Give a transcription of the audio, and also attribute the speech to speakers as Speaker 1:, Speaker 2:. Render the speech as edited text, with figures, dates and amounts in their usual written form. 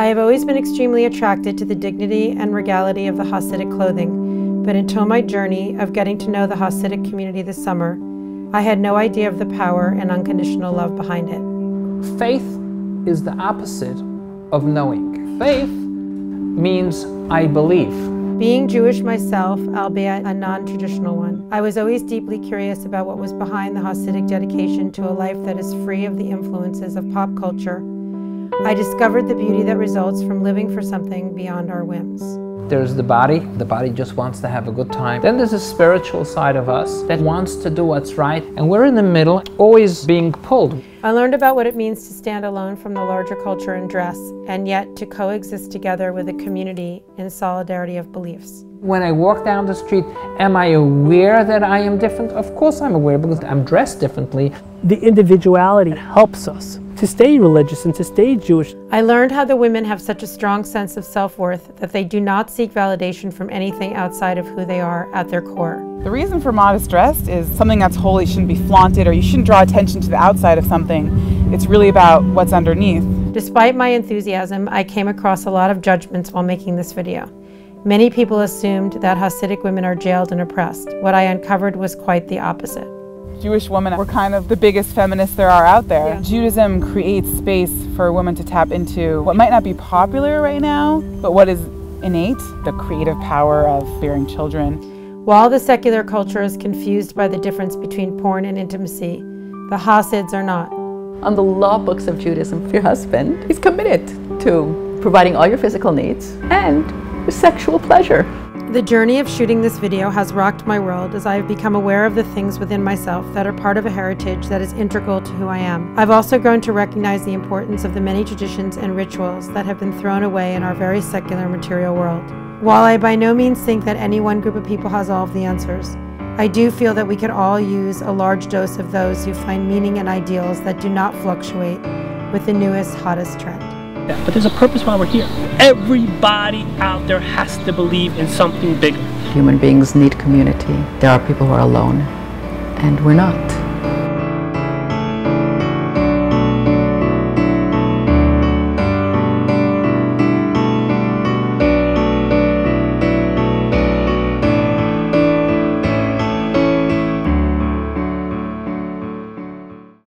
Speaker 1: I have always been extremely attracted to the dignity and regality of the Hasidic clothing, but until my journey of getting to know the Hasidic community this summer, I had no idea of the power and unconditional love behind it.
Speaker 2: Faith is the opposite of knowing. Faith means I believe.
Speaker 1: Being Jewish myself, albeit a non-traditional one, I was always deeply curious about what was behind the Hasidic dedication to a life that is free of the influences of pop culture. I discovered the beauty that results from living for something beyond our whims.
Speaker 2: There's the body just wants to have a good time. Then there's a spiritual side of us that wants to do what's right, and we're in the middle, always being pulled.
Speaker 1: I learned about what it means to stand alone from the larger culture and dress, and yet to coexist together with a community in solidarity of beliefs.
Speaker 2: When I walk down the street, am I aware that I am different? Of course I'm aware, because I'm dressed differently.
Speaker 3: The individuality helps us to stay religious and to stay Jewish.
Speaker 1: I learned how the women have such a strong sense of self-worth that they do not seek validation from anything outside of who they are at their core.
Speaker 4: The reason for modest dress is something that's holy shouldn't be flaunted, or you shouldn't draw attention to the outside of something. It's really about what's underneath.
Speaker 1: Despite my enthusiasm, I came across a lot of judgments while making this video. Many people assumed that Hasidic women are jailed and oppressed. What I uncovered was quite the opposite.
Speaker 4: Jewish women were kind of the biggest feminists there are out there.
Speaker 1: Yeah.
Speaker 4: Judaism creates space for women to tap into what might not be popular right now, but what is innate, the creative power of bearing children.
Speaker 1: While the secular culture is confused by the difference between porn and intimacy, the Hasids are not.
Speaker 5: On the law books of Judaism, your husband is committed to providing all your physical needs and your sexual pleasure.
Speaker 1: The journey of shooting this video has rocked my world as I have become aware of the things within myself that are part of a heritage that is integral to who I am. I've also grown to recognize the importance of the many traditions and rituals that have been thrown away in our very secular material world. While I by no means think that any one group of people has all of the answers, I do feel that we could all use a large dose of those who find meaning and ideals that do not fluctuate with the newest, hottest trend.
Speaker 3: But there's a purpose why we're here. Everybody out there has to believe in something bigger.
Speaker 5: Human beings need community. There are people who are alone, and we're not.